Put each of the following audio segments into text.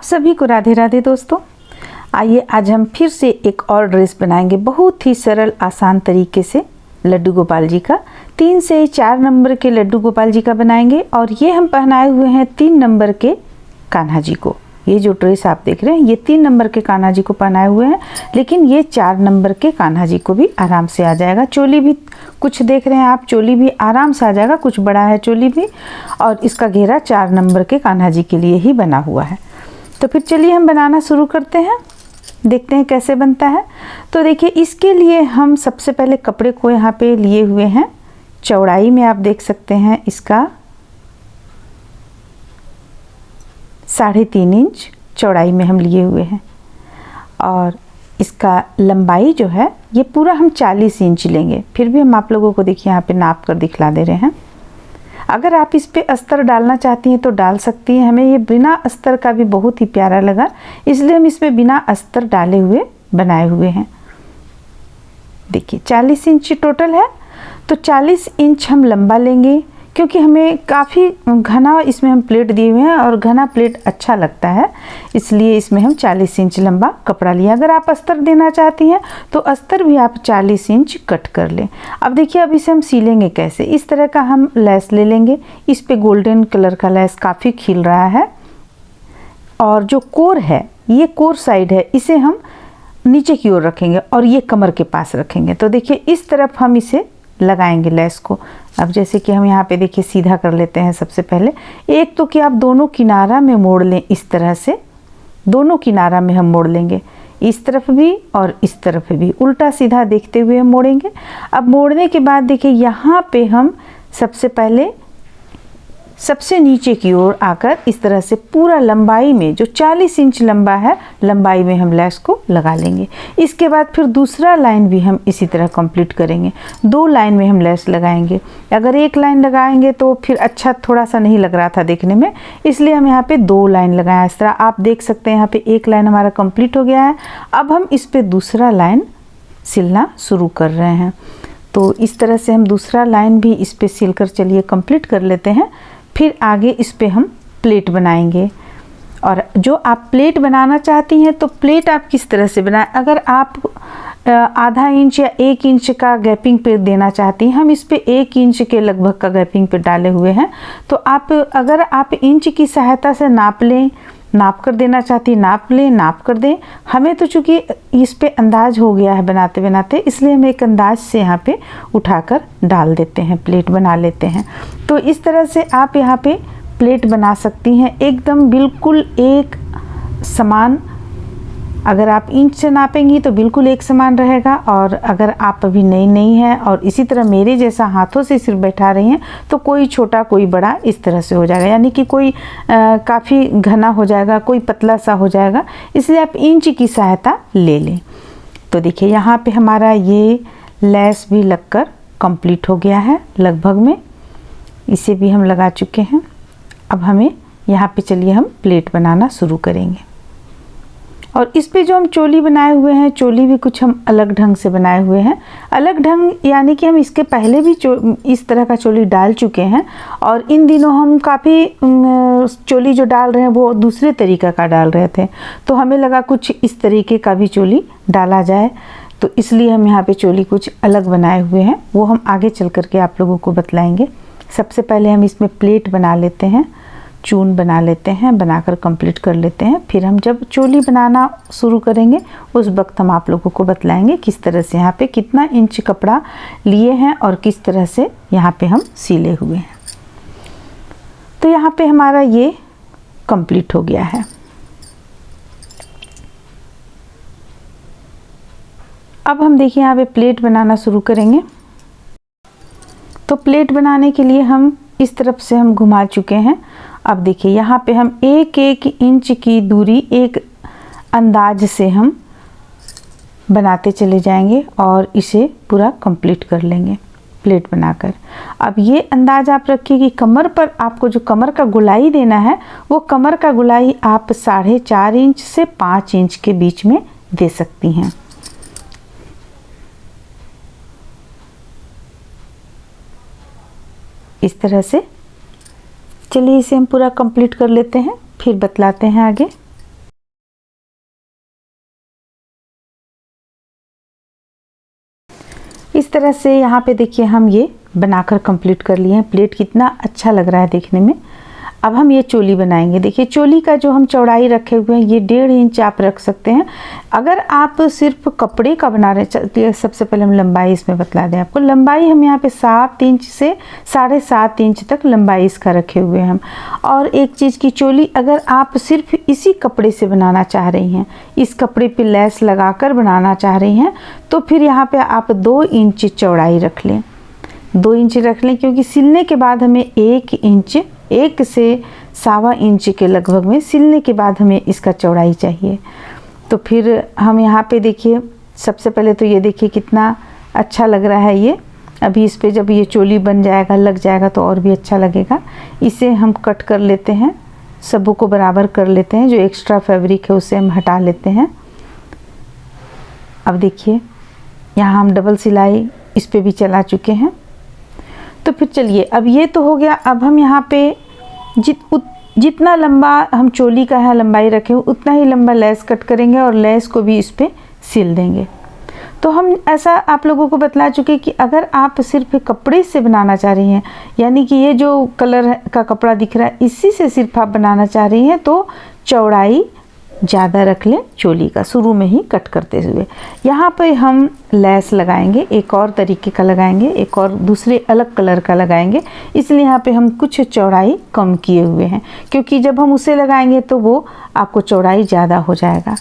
सभी को राधे राधे दोस्तों। आइए आज हम फिर से एक और ड्रेस बनाएंगे बहुत ही सरल आसान तरीके से लड्डू गोपाल जी का। 3 से 4 नंबर के लड्डू गोपाल जी का बनाएंगे और ये हम पहनाए हुए हैं 3 नंबर के कान्हा जी को। ये जो ड्रेस आप देख रहे हैं ये 3 नंबर के कान्हा जी को पहनाए हुए हैं, लेकिन ये 4 नंबर के कान्हा जी को भी आराम से आ जाएगा। चोली भी कुछ देख रहे हैं आप, चोली भी आराम से आ जाएगा, कुछ बड़ा है चोली भी, और इसका घेरा 4 नंबर के कान्हा जी के लिए ही बना हुआ है। तो फिर चलिए हम बनाना शुरू करते हैं, देखते हैं कैसे बनता है। तो देखिए इसके लिए हम सबसे पहले कपड़े को यहाँ पे लिए हुए हैं। चौड़ाई में आप देख सकते हैं इसका 3.5 इंच चौड़ाई में हम लिए हुए हैं, और इसका लंबाई जो है ये पूरा हम 40 इंच लेंगे। फिर भी हम आप लोगों को देखिए यहाँ पे नाप कर दिखला दे रहे हैं। अगर आप इस पे अस्तर डालना चाहती हैं तो डाल सकती हैं। हमें ये बिना अस्तर का भी बहुत ही प्यारा लगा, इसलिए हम इसमें बिना अस्तर डाले हुए बनाए हुए हैं। देखिए 40 इंच टोटल है, तो 40 इंच हम लंबा लेंगे, क्योंकि हमें काफ़ी घना इसमें हम प्लेट दिए हुए हैं और घना प्लेट अच्छा लगता है, इसलिए इसमें हम 40 इंच लंबा कपड़ा लिया। अगर आप अस्तर देना चाहती हैं तो अस्तर भी आप 40 इंच कट कर लें। अब देखिए अब इसे हम सिलेंगे कैसे। इस तरह का हम लेस ले लेंगे, इस पे गोल्डन कलर का लेस काफ़ी खिल रहा है, और जो कोर है ये कोर साइड है, इसे हम नीचे की ओर रखेंगे और ये कमर के पास रखेंगे। तो देखिए इस तरफ हम इसे लगाएंगे लेस को। अब जैसे कि हम यहाँ पे देखिए सीधा कर लेते हैं। सबसे पहले एक तो कि आप दोनों किनारा में मोड़ लें, इस तरह से दोनों किनारा में हम मोड़ लेंगे, इस तरफ भी और इस तरफ भी उल्टा सीधा देखते हुए हम मोड़ेंगे। अब मोड़ने के बाद देखिए यहाँ पे हम सबसे पहले सबसे नीचे की ओर आकर इस तरह से पूरा लंबाई में जो 40 इंच लंबा है, लंबाई में हम लेस को लगा लेंगे। इसके बाद फिर दूसरा लाइन भी हम इसी तरह कंप्लीट करेंगे। 2 लाइन में हम लेस लगाएंगे। अगर एक लाइन लगाएंगे तो फिर अच्छा थोड़ा सा नहीं लग रहा था देखने में, इसलिए हम यहाँ पे 2 लाइन लगाया। इस तरह आप देख सकते हैं यहाँ पे एक लाइन हमारा कंप्लीट हो गया है। अब हम इस पे दूसरा लाइन सिलना शुरू कर रहे हैं। तो इस तरह से हम दूसरा लाइन भी इस पे सिलकर चलिए कंप्लीट कर लेते हैं। फिर आगे इस पे हम प्लेट बनाएंगे, और जो आप प्लेट बनाना चाहती हैं तो प्लेट आप किस तरह से बनाएं। अगर आप आधा इंच या 1 इंच का गैपिंग पे देना चाहती हैं, हम इस पे 1 इंच के लगभग का गैपिंग पे डाले हुए हैं। तो आप अगर आप इंच की सहायता से नाप लें, नाप कर देना चाहती नाप लें, नाप कर दें। हमें तो चूँकि इस पे अंदाज हो गया है बनाते बनाते, इसलिए हम एक अंदाज से यहाँ पे उठाकर डाल देते हैं, प्लेट बना लेते हैं। तो इस तरह से आप यहाँ पे प्लेट बना सकती हैं एकदम बिल्कुल एक समान। अगर आप इंच से नापेंगी तो बिल्कुल एक समान रहेगा, और अगर आप अभी नई हैं और इसी तरह मेरे जैसा हाथों से सिर्फ बैठा रही हैं तो कोई छोटा कोई बड़ा इस तरह से हो जाएगा, यानी कि कोई काफ़ी घना हो जाएगा, कोई पतला सा हो जाएगा, इसलिए आप इंच की सहायता ले लें। तो देखिए यहाँ पे हमारा ये लेस भी लगकर कंप्लीट हो गया है लगभग में, इसे भी हम लगा चुके हैं। अब हमें यहाँ पे चलिए हम प्लेट बनाना शुरू करेंगे। और इस पे जो हम चोली बनाए हुए हैं, चोली भी कुछ हम अलग ढंग से बनाए हुए हैं। अलग ढंग यानी कि हम इसके पहले भी इस तरह का चोली डाल चुके हैं, और इन दिनों हम काफ़ी चोली जो डाल रहे हैं वो दूसरे तरीक़े का डाल रहे थे, तो हमें लगा कुछ इस तरीके का भी चोली डाला जाए, तो इसलिए हम यहाँ पे चोली कुछ अलग बनाए हुए हैं, वो हम आगे चल कर के आप लोगों को बतलाएँगे। सबसे पहले हम इसमें प्लेट बना लेते हैं, चून बना लेते हैं, बनाकर कंप्लीट कर लेते हैं। फिर हम जब चोली बनाना शुरू करेंगे उस वक्त हम आप लोगों को बतलाएंगे किस तरह से यहाँ पे कितना इंच कपड़ा लिए हैं और किस तरह से यहाँ पे हम सिले हुए हैं। तो यहाँ पे हमारा ये कंप्लीट हो गया है। अब हम देखिए यहाँ पे प्लेट बनाना शुरू करेंगे। तो प्लेट बनाने के लिए हम इस तरफ से हम घुमा चुके हैं। अब देखिए यहाँ पे हम 1-1 इंच की दूरी एक अंदाज से हम बनाते चले जाएंगे और इसे पूरा कंप्लीट कर लेंगे प्लेट बनाकर। अब ये अंदाज आप रखिए कि कमर पर आपको जो कमर का गोलाई देना है, वो कमर का गोलाई आप 4.5 इंच से 5 इंच के बीच में दे सकती हैं। इस तरह से चलिए इसे हम पूरा कंप्लीट कर लेते हैं, फिर बतलाते हैं आगे। तरह से यहाँ पे देखिए हम ये बनाकर कंप्लीट कर लिए हैं। प्लेट कितना अच्छा लग रहा है देखने में। अब हम ये चोली बनाएंगे। देखिए चोली का जो हम चौड़ाई रखे हुए हैं ये 1.5 इंच आप रख सकते हैं। अगर आप सिर्फ कपड़े का बना रहे हैं, सबसे पहले हम लंबाई इसमें बतला दें आपको। लंबाई हम यहाँ पे 7 इंच से 7.5 इंच तक लंबाई इसका रखे हुए हैं हम। और एक चीज़ की चोली अगर आप सिर्फ इसी कपड़े से बनाना चाह रही हैं, इस कपड़े पे लेस लगाकर बनाना चाह रही हैं, तो फिर यहाँ पे आप 2 इंच चौड़ाई रख लें। 2 इंच रख लें, क्योंकि सिलने के बाद हमें 1 इंच, 1 से 1.25 इंच के लगभग में सिलने के बाद हमें इसका चौड़ाई चाहिए। तो फिर हम यहाँ पे देखिए सबसे पहले तो ये देखिए कितना अच्छा लग रहा है ये। अभी इस पे जब ये चोली बन जाएगा, लग जाएगा तो और भी अच्छा लगेगा। इसे हम कट कर लेते हैं, सबों को बराबर कर लेते हैं। जो एक्स्ट्रा फैब्रिक है उसे हम हटा लेते हैं। अब देखिए यहाँ हम डबल सिलाई इस पे भी चला चुके हैं। तो फिर चलिए अब ये तो हो गया। अब हम यहाँ पे जितना लंबा हम चोली का है लंबाई रखे उतना ही लंबा लेस कट करेंगे और लेस को भी इस पे सिल देंगे। तो हम ऐसा आप लोगों को बतला चुके कि अगर आप सिर्फ कपड़े से बनाना चाह रही हैं, यानी कि ये जो कलर का कपड़ा दिख रहा है इसी से सिर्फ आप बनाना चाह रही हैं, तो चौड़ाई ज़्यादा रख लें चोली का शुरू में ही कट करते हुए। यहाँ पे हम लेस लगाएंगे, एक और तरीके का लगाएंगे, एक और दूसरे अलग कलर का लगाएंगे। इसलिए यहाँ पे हम कुछ चौड़ाई कम किए हुए हैं, क्योंकि जब हम उसे लगाएंगे तो वो आपको चौड़ाई ज़्यादा हो जाएगा।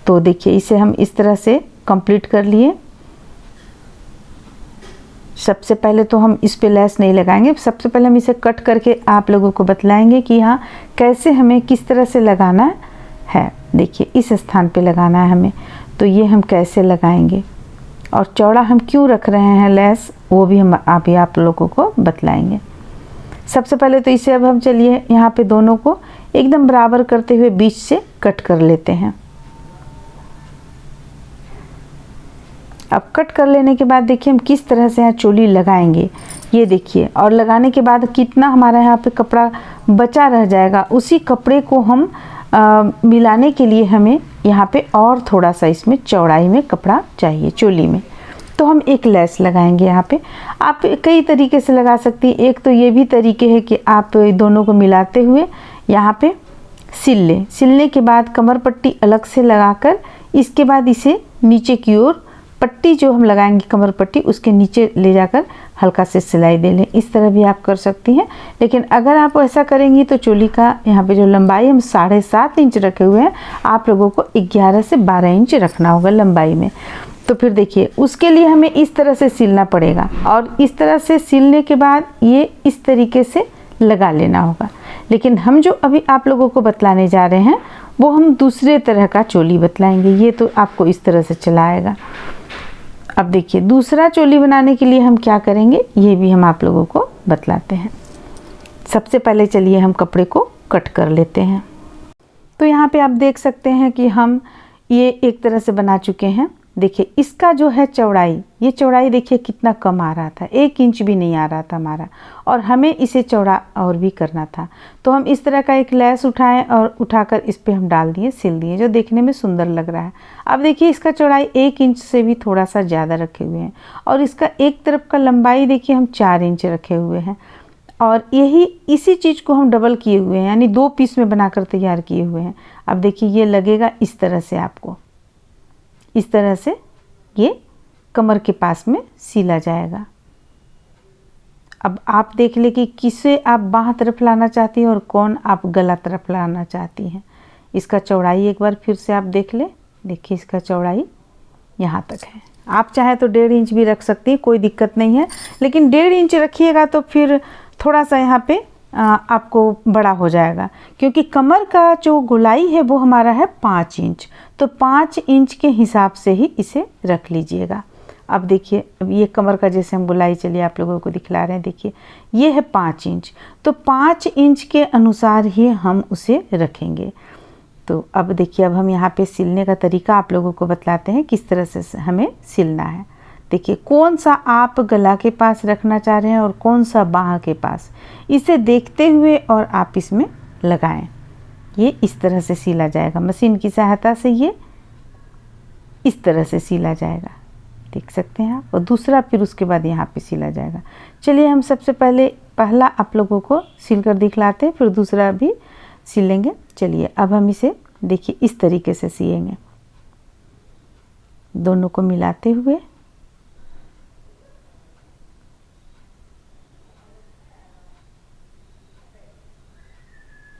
तो देखिए इसे हम इस तरह से कंप्लीट कर लिए। सबसे पहले तो हम इस पे लेस नहीं लगाएंगे, सबसे पहले हम इसे कट करके आप लोगों को बतलाएंगे कि यहाँ कैसे हमें किस तरह से लगाना है। देखिए इस स्थान पे लगाना है हमें, तो ये हम कैसे लगाएंगे और चौड़ा हम क्यों रख रहे हैं लेस, वो भी हम आप लोगों को बतलाएंगे। सबसे पहले तो इसे अब हम चलिए यहाँ पे दोनों को एकदम बराबर करते हुए बीच से कट कर लेते हैं। अब कट कर लेने के बाद देखिए हम किस तरह से यहाँ चोली लगाएंगे, ये देखिए। और लगाने के बाद कितना हमारा यहाँ पे कपड़ा बचा रह जाएगा, उसी कपड़े को हम मिलाने के लिए हमें यहाँ पे और थोड़ा सा इसमें चौड़ाई में कपड़ा चाहिए चोली में। तो हम एक लेस लगाएंगे। यहाँ पे आप कई तरीके से लगा सकती हैं। एक तो ये भी तरीके है कि आप दोनों को मिलाते हुए यहाँ पे सिल लें। सिलने के बाद कमर पट्टी अलग से लगाकर इसके बाद इसे नीचे की ओर पट्टी जो हम लगाएंगे कमर पट्टी उसके नीचे ले जाकर हल्का से सिलाई दे लें। इस तरह भी आप कर सकती हैं। लेकिन अगर आप ऐसा करेंगी तो चोली का यहाँ पे जो लंबाई हम 7.5 इंच रखे हुए हैं, आप लोगों को 11 से 12 इंच रखना होगा लंबाई में। तो फिर देखिए उसके लिए हमें इस तरह से सिलना पड़ेगा और इस तरह से सिलने के बाद ये इस तरीके से लगा लेना होगा। लेकिन हम जो अभी आप लोगों को बतलाने जा रहे हैं वो हम दूसरे तरह का चोली बतलाएंगे। ये तो आपको इस तरह से चलाएगा। अब देखिए दूसरा चोली बनाने के लिए हम क्या करेंगे ये भी हम आप लोगों को बतलाते हैं। सबसे पहले चलिए हम कपड़े को कट कर लेते हैं। तो यहाँ पे आप देख सकते हैं कि हम ये एक तरह से बना चुके हैं। देखिए इसका जो है चौड़ाई, ये चौड़ाई देखिए कितना कम आ रहा था, 1 इंच भी नहीं आ रहा था हमारा, और हमें इसे चौड़ा और भी करना था। तो हम इस तरह का एक लेस उठाएं और उठाकर इस पे हम डाल दिए, सिल दिए, जो देखने में सुंदर लग रहा है। अब देखिए इसका चौड़ाई 1 इंच से भी थोड़ा सा ज़्यादा रखे हुए हैं और इसका एक तरफ का लंबाई देखिए हम 4 इंच रखे हुए हैं। और यही इसी चीज़ को हम डबल किए हुए हैं, यानी 2 पीस में बनाकर तैयार किए हुए हैं। अब देखिए ये लगेगा इस तरह से, आपको इस तरह से ये कमर के पास में सिला जाएगा। अब आप देख ले कि किसे आप बाह तरफ लाना चाहती हैं और कौन आप गला तरफ लाना चाहती हैं। इसका चौड़ाई एक बार फिर से आप देख ले। देखिए इसका चौड़ाई यहाँ तक है। आप चाहे तो 1.5 इंच भी रख सकती हैं, कोई दिक्कत नहीं है। लेकिन 1.5 इंच रखिएगा तो फिर थोड़ा सा यहाँ पे आपको बड़ा हो जाएगा, क्योंकि कमर का जो गोलाई है वो हमारा है 5 इंच। तो 5 इंच के हिसाब से ही इसे रख लीजिएगा। अब देखिए अब ये कमर का जैसे हम गोलाई चलिए आप लोगों को दिखला रहे हैं। देखिए ये है 5 इंच, तो 5 इंच के अनुसार ही हम उसे रखेंगे। तो अब देखिए अब हम यहाँ पे सिलने का तरीका आप लोगों को बतलाते हैं किस तरह से हमें सिलना है। देखिए कौन सा आप गला के पास रखना चाह रहे हैं और कौन सा बाह के पास, इसे देखते हुए और आप इसमें लगाएं। ये इस तरह से सिला जाएगा, मशीन की सहायता से ये इस तरह से सिला जाएगा। देख सकते हैं आप। और दूसरा फिर उसके बाद यहाँ पे सिला जाएगा। चलिए हम सबसे पहले पहला आप लोगों को सिल कर दिखलाते हैं, फिर दूसरा भी सिलेंगे। चलिए अब हम इसे देखिए इस तरीके से सिएंगे, दोनों को मिलाते हुए।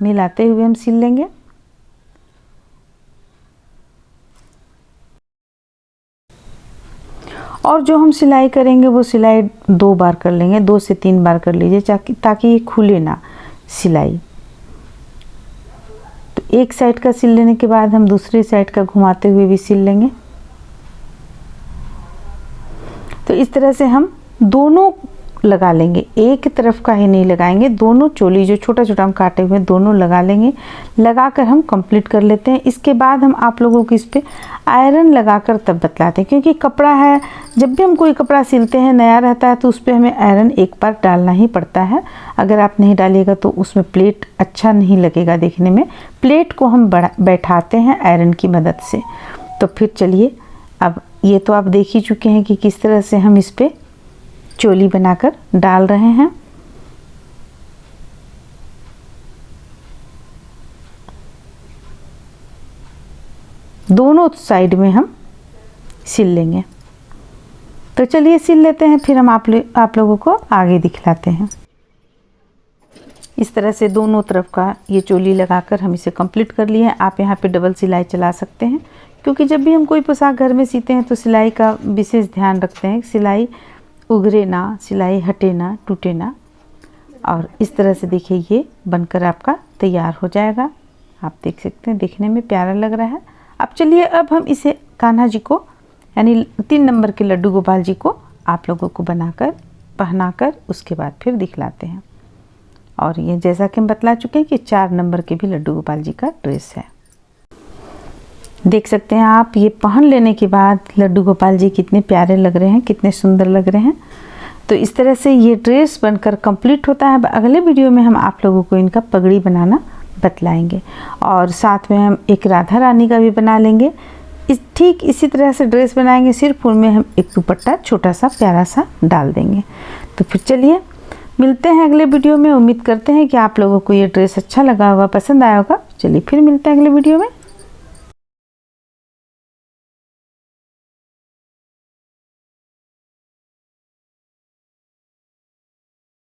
मिलाते हुए हम सिल लेंगे। और जो हम सिलाई करेंगे वो सिलाई 2 बार कर लेंगे, 2 से 3 बार कर लीजिए ताकि ये खुले ना सिलाई। तो एक साइड का सिल लेने के बाद हम दूसरी साइड का घुमाते हुए भी सिल लेंगे। तो इस तरह से हम दोनों लगा लेंगे, एक तरफ का ही नहीं लगाएंगे, दोनों चोली जो छोटा छोटा हम काटे हुए दोनों लगा लेंगे। लगाकर हम कंप्लीट कर लेते हैं। इसके बाद हम आप लोगों को इस पे आयरन लगाकर तब बतलाते हैं, क्योंकि कपड़ा है, जब भी हम कोई कपड़ा सिलते हैं नया रहता है तो उस पर हमें आयरन एक बार डालना ही पड़ता है। अगर आप नहीं डालिएगा तो उसमें प्लेट अच्छा नहीं लगेगा देखने में। प्लेट को हम बैठाते हैं आयरन की मदद से। तो फिर चलिए, अब ये तो आप देख ही चुके हैं कि किस तरह से हम इस पे चोली बनाकर डाल रहे हैं। दोनों साइड में हम सिल लेंगे। तो चलिए सिल लेते हैं, फिर हम आप लोगों को आगे दिखलाते हैं। इस तरह से दोनों तरफ का ये चोली लगाकर हम इसे कंप्लीट कर लिए हैं। आप यहाँ पे डबल सिलाई चला सकते हैं, क्योंकि जब भी हम कोई पोशाक घर में सीते हैं तो सिलाई का विशेष ध्यान रखते हैं, सिलाई उघरे ना, सिलाई हटे ना, टूटे ना। और इस तरह से देखिए ये बनकर आपका तैयार हो जाएगा। आप देख सकते हैं, देखने में प्यारा लग रहा है। अब चलिए, अब हम इसे कान्हा जी को यानी 3 नंबर के लड्डू गोपाल जी को आप लोगों को बनाकर पहनाकर उसके बाद फिर दिखलाते हैं। और ये जैसा कि हम बतला चुके हैं कि 4 नंबर के भी लड्डू गोपाल जी का ड्रेस है। देख सकते हैं आप, ये पहन लेने के बाद लड्डू गोपाल जी कितने प्यारे लग रहे हैं, कितने सुंदर लग रहे हैं। तो इस तरह से ये ड्रेस बनकर कंप्लीट होता है। अगले वीडियो में हम आप लोगों को इनका पगड़ी बनाना बतलाएंगे, और साथ में हम एक राधा रानी का भी बना लेंगे। ठीक इसी तरह से ड्रेस बनाएंगे, सिर्फ उनमें हम एक दुपट्टा छोटा सा प्यारा सा डाल देंगे। तो फिर चलिए मिलते हैं अगले वीडियो में। उम्मीद करते हैं कि आप लोगों को ये ड्रेस अच्छा लगा होगा, पसंद आया होगा। चलिए फिर मिलते हैं अगले वीडियो में।